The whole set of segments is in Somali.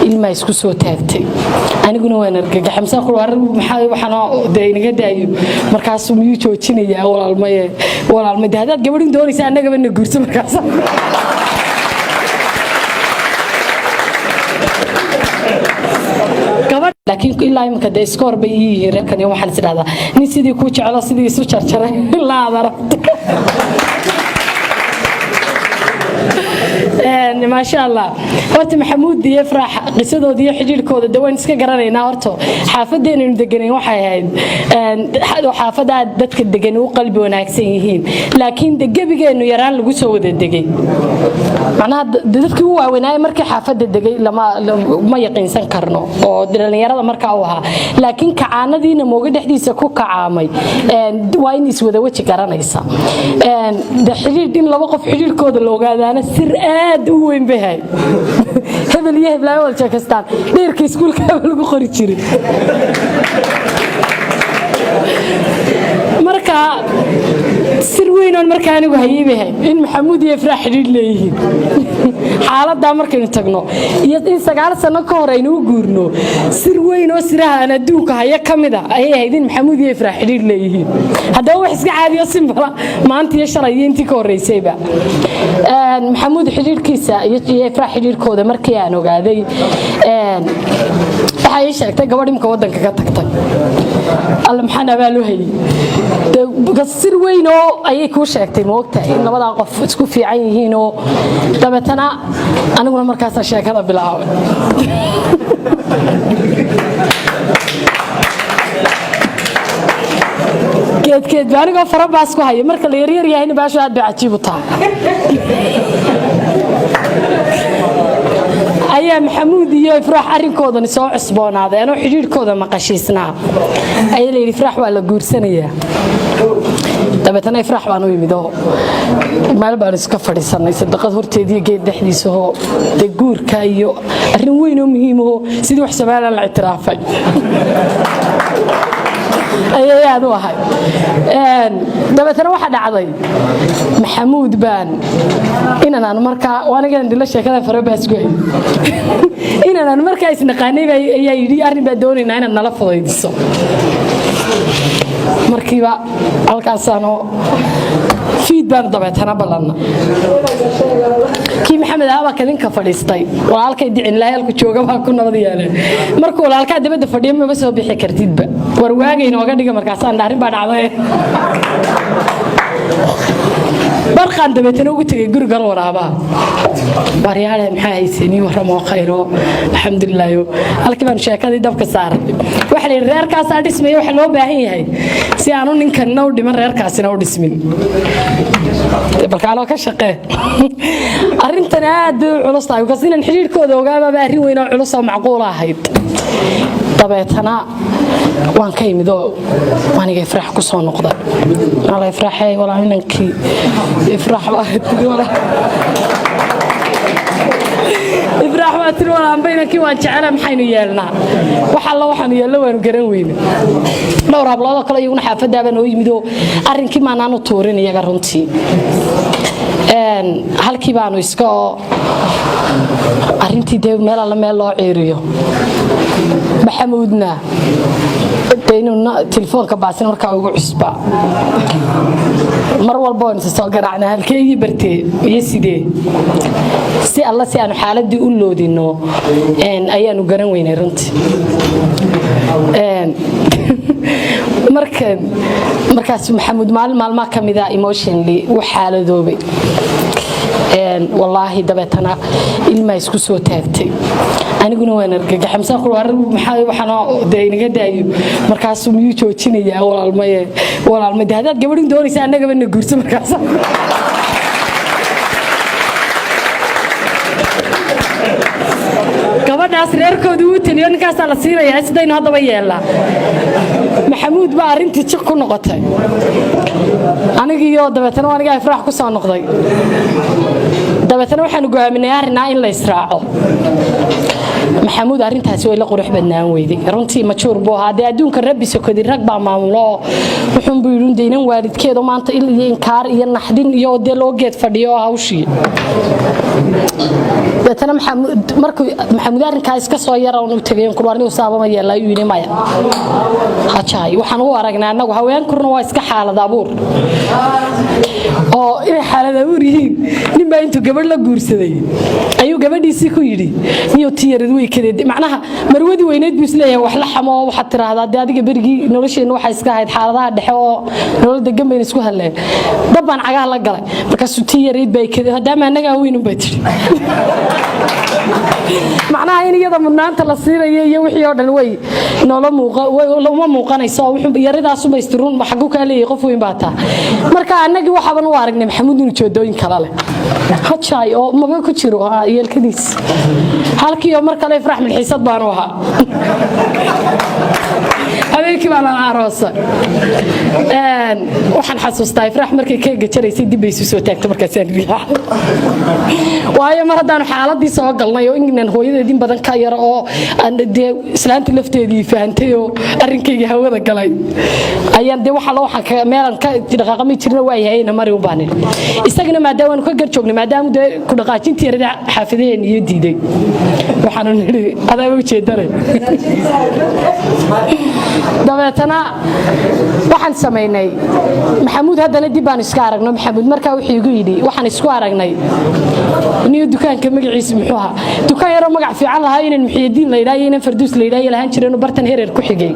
ilma isku soo taagtay aniguna waan argagax xamsa qurwar maxay waxana deeynaga daayo markaas uu miyuu joojinayaa walaalmay hadaad gabadhin doonaysa anagaba na guurso markaas laakiin ilaa imka de iskoor bay reerkan waxaan isdhaahdaa nin sidii ku jecel sidii isu jarjaray la adarabta ما شاء الله horta maxamuud iyo Ifraax qisadood iyo xiriirkooda dawaan iska garanayna horta xaafadeen inuu deganay waxay ahayd xaafada dadka degan oo qalbi wanaagsan yihiin laakiin gabigeenu yaraan lagu soo wada degay macnaha dadkii waa wanaay markii xaafada degay ma yaqiinsan karno oo dhalinyarada markaa u ahaa laakiin kacaanadiina mooga dhexdiisa ku kacaamay waa in iswada waji garanaysa xiriir in laba qof xiriirkooda la ogaadaana sir aad u weyn bahay hebel iyo heblayo wada jeekastaan dheerka iskuulka lagu qori jiray marka sir weyn oo marka anigu hayeebahay in maxamuud iyo Ifraax xiriir leeyihiin xaaladda markaynu tagno iyo in 9 sano ka hor aynu guurno sir weyn oo siraha aan adduunka haya kamida ay ahayd in maxamuud iyo Ifraax xiriir leeyihiin haddaba wax iska caadi ah simple maanta iyo shalay intii ka horeysayba maxamuud xiriirkiisa iyo Ifraax xiriirkooda markii aan ogaaday waxay sheegtay gabadh imka wadanka ka tagtay alla maxaan abaal u hayay sir weyn oo ayay ku sheegtay moogtahay in labada qof isku fiican yihiin oo dabeetana aniguna markaas sheekada bilaabay geed baaniga farabaas ku hayo marka la yaryar yahay baasho aad bay cajiib u tahay ayaa maxamuud iyo Ifraax arinkoodan soo cusboonaadeen oo xiriirkooda maqashiisnaa ayaa la yiri Ifraax waa la guursanayaa dabeetana Ifraax baan u yimid oo meel baan iska fadhiisanay sadaqad horteedii geed dhexdiisa oo de guurka iyo arin weyn oo muhiim ah sidii wax Soomaaliya la ictiraafay ayaa u ahay dabeetana waxa dhacday maxamuud baan inaan markaa waaniga indila sheekada farabaas go'ay inaan markaa isnaqaanay ayaa yiri arrin baa doonayna inaan nala fudaydiso markiiba halkaasano fiid baan dabeetana balanna kii maxamed aaba kadinka fadhiistay walaalkay dicin laayalku jooga baa ku nabad yeeleen markuu walaalka dibadda fadhiyo ma soo bixi kartidba war waagayna waga dhiga markaas aan arrin baa dhacday barqan dabeetana ugu tagay guriga waraaba bariyaale maxay haysanii waramo khayro alxamdulillah halkii baan sheekadii dabka saaray waxa la reerkaas aan dhismay waxa loo baahan yahay si aanu ninkan noo dhiman reerkaasina u dhismin balkaalo ka shaqee arrintan aad u culus tahay ka sinan xiriirkooda ogaaba arrin weyn oo culus oo macquul ahayd dabeetana waan ka yimido waaniga Ifraax ku soo noqday alla Ifraaxay walaa inankii Ifraax wala Ifraax waa tirwala baynakii waan jecel maxaynu yeelnaa waxa la waxaan yeelno waan garan weyn dhowr hablood kale iyaguna xaafadaaba noo yimido arrinkii maanaan u toorin iyaga runtii halkii baanu iska arrintii de meel alla meel loo ciiriyo maxamuudna deynuna telefoonka baasin markaa ugu cusba mar walba waan soo garaacnaa halkeeyii bartay iyo sidee si alla si aan xaaladii u loodino ayaanu garan weynay runtii markaas maxamuud maalmaha kamida emotionally waxaaladoobay والله دبتنا ilma isku soo taagtay aniguna waan argagax xamsa qurwar maxay waxana deeynaga daayo markaas uu miyuu joojinayaa walaalmay hadaad gabadhin doonaysa anagaba na guurso markaas gabadhaas reerkoodu uu taliyo ninkaas la siinayaa sidaynu hadaba yeelaa maxamuud baa arintii jiq ku noqotay anigiyo dabeetana aniga Ifraax ku soo noqday dabeetana waxaan go'aaminay arrinaa in la israaco maxamuud arrintaasi way la qurux badnaan weyday runtii majuur buu ahaa adduunka rabbi sokodi rag baa maamulo wuxuu buu yiri deeynan waalidkeedo maanta il iyo inkaar iyo naxdin iyo loo geed fadhiyo hawshii deetana markuu maxamuud arrinkaas ka soo yara uu tagay in kurwaani uu saabama yeelay uu yiri maya hajaay waxaan u aragnaa anagu haweenkurna waa iska xaalad abuur oo in xaalad abuur yihiin ninba intuu gabadh la guursaday ayuu gabadhiisii ku yiri niyo tiirad way kadeed macnaha marwadi weyneed buu isleeyahay wax la xamo waxa tiraahdaa adiga berigi nolosheena waxa iska ahayd xaaladaha dhexe oo nolol degan bay isku hadleen dabban cagaa la galay markaas tiirad bay kadeed hadama anaga weyn u baatiri macnaha in iyada mudnaanta la siinayo iyo wixii oo dhan way nolol muuqanayso wuxuu yaridaas u maystiruun xagu ka leeyahay qof weyn baata marka anagi waxaan u aragnay maxamuud inuu joodooyin kala leh hajaay oo maga ku jiro yeelkadiis halkii mar kale farax milxiisad baan u ahaa habeenkii baan aroosa waxaan xasuustaa farax markay ka gajaraysay dib ay soo taagtay markaas aan riyaa waayo mar haddaan xaaladii soo galnay oo inaan hooyadeedin badan ka yar oo aan islaanta lafteedii fahamtay oo arrinkayga hawada galay ayaan waxaan meelan ka dhaqaaqmi jirna waa yahay mari u baahnay isagana maadaama ka gar joognay maadaama ku dhaqaajintii yarada xaafideen iyo diiday waxaan niri adaa u jeedaray dabeetana waxaan sameynay maxamuud haddana dib baan iska aragno maxamuud markaa wuxuu igu yidhi waxaan isku aragnay niyo dukaanka magaciisa muxuu ahaa dukaan yar oo magac fiican lahaa inaan muxiidiin la yiraahdo inaan farduus la yiraahdo lahaan jireen bartan hereer ku xigay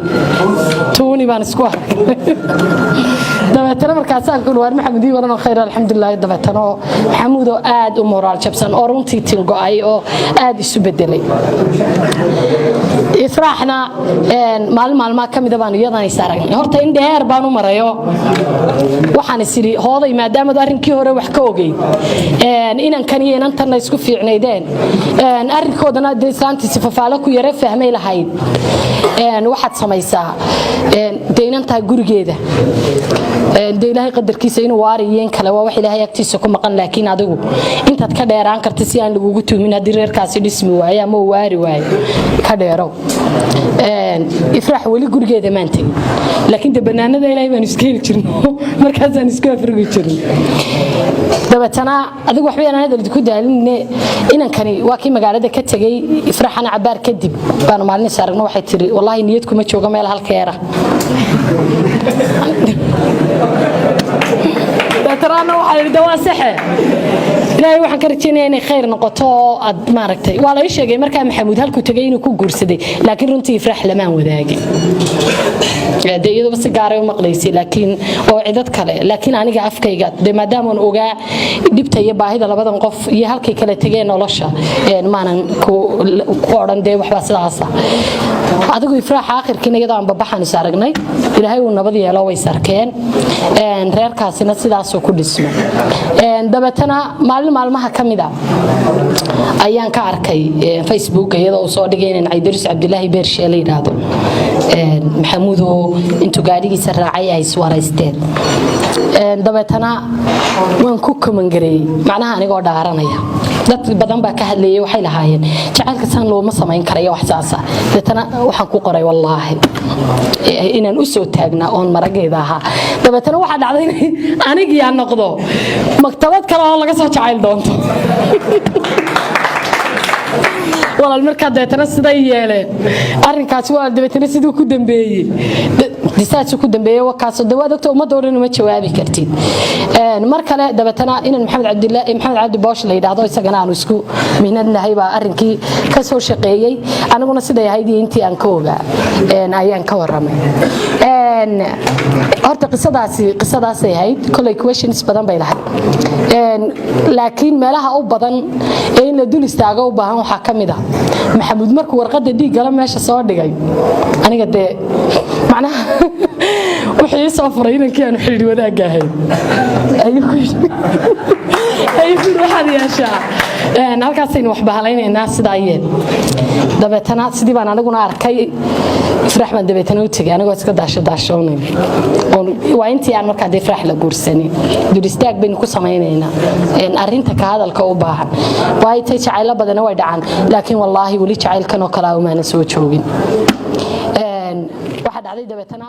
tooni baan isku aragnay dabeetana markaas aan ku war maxamuud iyo waran khayr alxamdulillah dabeetana maxamuud oo aad u moraal jabsan oo runtii tingo'ay oo aad isu bedelay ifraaxna maalmaha kamid baan iyadan is aragnay horta in dheer baan u marayo waxaan isiri hooday maadaama arrinkii hore wax ka ogay inaan kan iyo inaan tan isku fiicnaydeen arrinkoodana deesaantiisa fafaalo ku yare fahmay lahayd waxaad samaysaa deynanta gurigeeda ilaahay qadarkiisa inuu waariyeen kale waa wax ilaahay agtiisa ku maqan laakiin adigu intaad ka dheeraan kartay si aan lagugu tuumin hadii reerkaasi dhismi waayo ama waari waayo ka dheerow ifraax wali gurigeeda maantay laakiin banaanada ilaahay baan iska heli jirno markaas aan iska afrigi jirno dabeetana adigu waxba aan hadal ku daalinne inaan kani waa kii magaalada ka tagay ifraaxana cabaar kadib baan maalin saaragno waxay tiri wallahi niyad kuma jooga meel halkeera ترانا waxay dawaa saxe ilaahay waxaan ka rajeenayaa inay khayr noqoto aad maaragtay waa la sheegay markaa maxamuud halku tagay inuu ku guursaday laakiin runtii ifraax lamaan wadaagay iyadoo bas gaar ah maqlaysay laakiin oo cidad kale laakiin aniga afkayga maadaama aan ogaa dibta iyo baahida labadan qof iyo halkay kala tageen nolosha maanan ku oran waxba sidaas adigu ifraax aakhirkiina iyadoo aan babaxan is aragnay ilaahay uu nabad yeelo way sarkeen reerkaasina sidaas ku dhismo dabeetana maalmaha kamida ayaan ka arkay Facebook iyadoo soo dhigay in Idris Abdullahi Beershe la yiraahdo maxamuud oo intuu gaarigiisa raacay ay iswaraysteen dabeetana waan ku kamangaray macnaha anigoo dhaaranaya dad badan baa ka hadlayay waxay lahaayeen jacaylka san looma sameyn karayo wax saasa dabeetana waxaan ku qoray wallahi inaan u soo taagnaa oon marageeda ahaa dabeetana waxa dhacday anigii aan noqdo maktabad kale oo laga soo jacayl doonto walaal markaa dabeetana siday yeeleen arrinkaas waa dabeetana sidoo ku dambeeyay disaas ku dambeeyay wakaas dawaad ogto uma dooran ma jawaabi kartid mar kale dabeetana inaan maxamed cabdi boosh la yiraahdo isagana aan isku mihnadnahay baa arrinkii ka soo shaqeeyay anaguna siday ahayd intii aan ka ogaa ayaan ka waramay horta qisadaas ay ahayd kulay questions badan bay lahayd laakiin meelaha u badan ee in la dul istaago u baahan waxa kamid ah maxamuud markuu warqada dhiig gala meesha soo dhigay aniga macnaha wixii soo furay inankii aan xiriir wadaag ahay ayuu waxaad yeeshaa halkaas aynu wax bahalaynayna sida ayeen dabeetana sidii baan anaguna arkay ifraax baan dabeetana u tagay anigoo iska daashoonay waa intii aan markaa ifraax la guursanin duristaag baynu ku samaynaynaa arrinta ka hadalka u baahan waa ay tay jacayl badan way dhacaan laakiin wallahi wali jacaylkan oo kala uma soo joogin waxa dhacday dabeetana